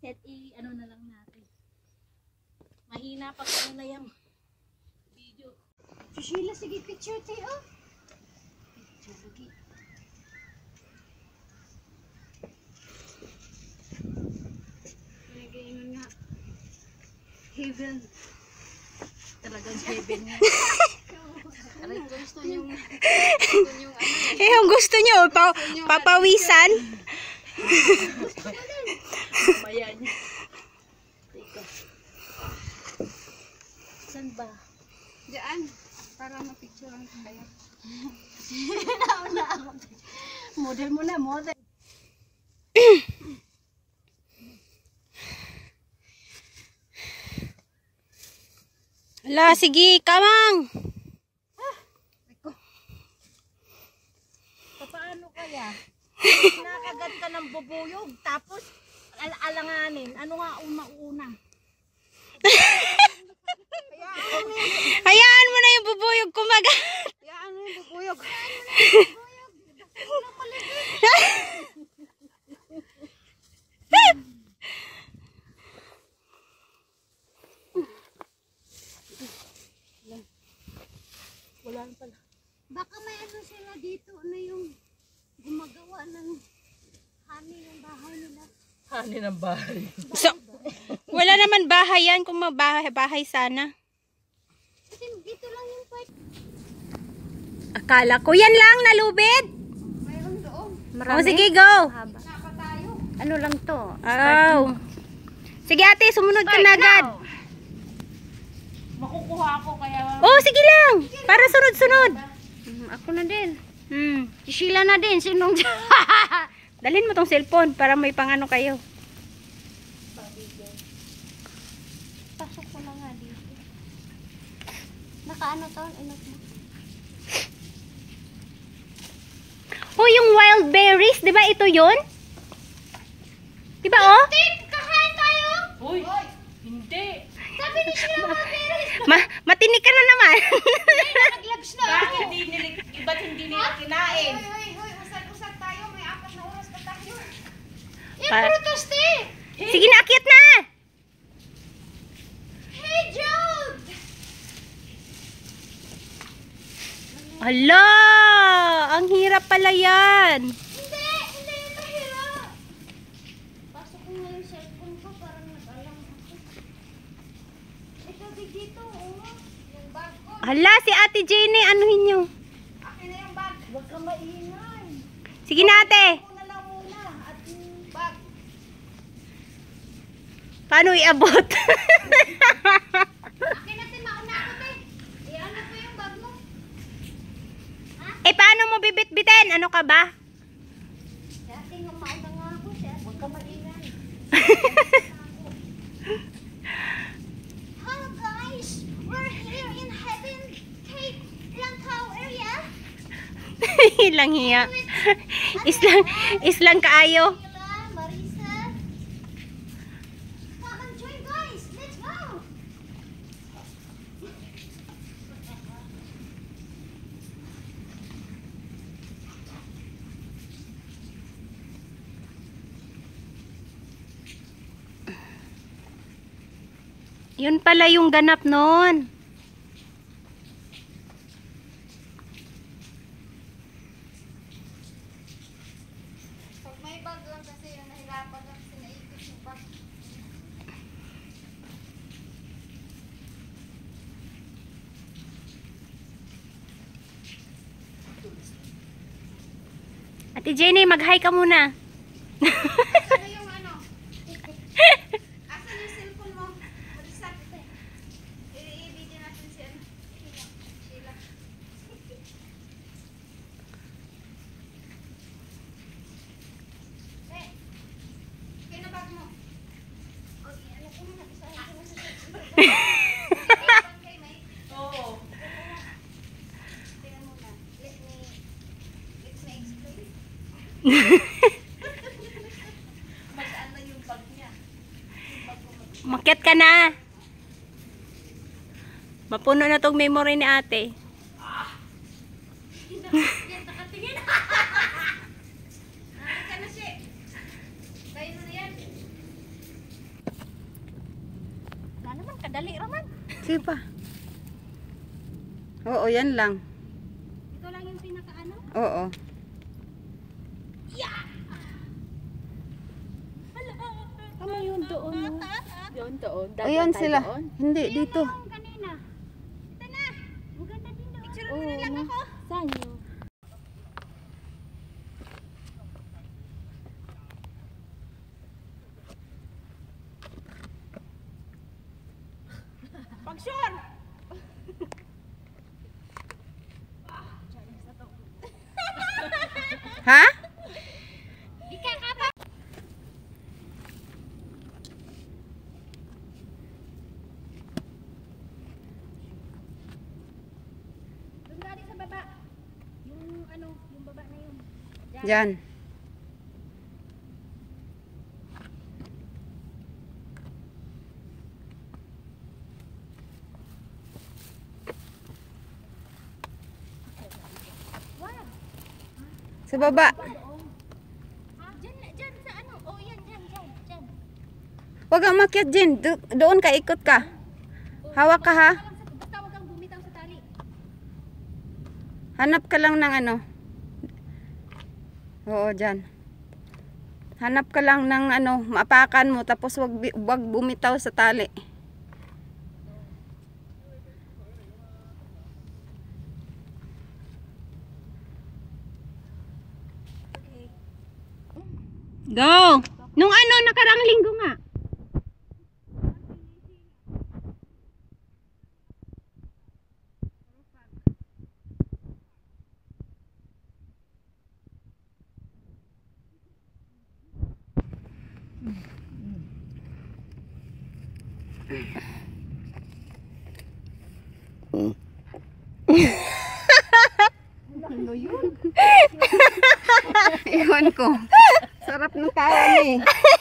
set ano na lang natin. Mahina pag ano na yung video. Sheila, sige picture tayo. Picture lagi. Nagayun nga. Heaven. Talagang heaven nga. Aray, gusto nyo ano Eh, ang gusto nyo, papawisan. Maya niya. Teka. Saan ba? Diyan, para mapicturean kayo. Nauna ako. Model mo na, model. Ala, sige, kamang. Paano kaya? Nakagat ka ng bubuyog, tapos alanganin. Ano nga una? Hayaan mo na yung bubuyog kumagat. Hayaan mo yung bubuyog. Wala na pala. Baka may ano sila dito na yung gumagawa ng honey ng bahay nila. Hani ng bahay. So, wala naman bahay yan kung mabahay sana. Kasi dito lang yung part. Akala ko yan lang, nalubid. Mayroon doon. O, sige, go. Napa tayo. Ano lang to? Oh. Sige ate, sumunod ka na agad. Makukuha ako kaya. Oh, sige lang. Para sunod-sunod. Ako na din. Si Sheila na din. Sinong... Dalhin mo tong cellphone para may pangano kayo. Pasok ko na nga dito. Nakaano to? Inot mo. Oh, yung wild berries, 'di ba ito 'yon? 'Di ba oh? Kakain tayo? Uy! Hindi! Sabi ni Sheila mga berries. Matinik ka na naman. Nag-labs na. Bakit iba't hindi nila kinain? Hoy, usad-usad tayo. May 4 na oras pa tayo. Yung Pa- prutas, te. Sige na, akyat na. Hey, Jude! Hala, ang hirap pala yan. Hindi yung mahirap. Pasok ko nga yung cellphone ko, parang nag-alam ako. Ito, dito, oh. Yung bag ko. Hala, si Ate Jenny, anuhin nyo. Akin na yung bag. Huwag kang maingay. Sige na ate. Una lang muna. At yung bag. Paano iabot? Akin natin, mauna ako, te. Iyan na po yung bag mo. Eh, paano mo bibit-bitin? Ano ka ba? Dati nga mauna nga ako siya. Huwag kang maingay. Hello guys, we're here in Heaven Cape Langkaw area. Ilang hiya. Islang kaayo. Sheila, Marisa. Come and join guys, let's go. Yun pala yung ganap nun. Pag may bag lang kasi yung nahirapan lang kasi naipit yung bag. Ate Jenny, mag-hi ka muna. Ano yung ano? Asan yung cellphone mo? Marisa, i-video natin si ano? Sheila. Eh, kaya na bag mo. Okay, ano ko muna? Isahin ko na sa cellphone. Okay, may. Oo. Tingnan muna. Let me explain. Magaan na yung bag niya. Makyat ka na. Mapuno na tong memory ni ate. Yan, nakatingin. Nakita na siya. Kayo na yan. dali raman. Sige pa. Oo, yan lang. Ito lang yung pinakaano. Oo. Ano yun doon? Doon, doon. Ayan sila. Hindi, dito. Yung kanina. Ito na. Ang ganda din doon. Picture Oo, mo na lang ako. Saan yun? Pag-sure. Ha? Doon galing sa baba. Yung ano, yung baba na yun. Diyan. Sa baba. Dyan sa ano. Oh, yan, dyan. Huwag kang makyat, Jin. Doon ka, ikot ka. Hawak ka, ha? Basta huwag kang bumitaw sa tali. Hanap ka lang ng ano. Oo, dyan. Hanap ka lang ng ano, maapakan mo, tapos wag bumitaw sa tali. Go! Nung ano, nakarang linggo nga. Ano yun? Iwan ko. Sarap ng tawa niya eh.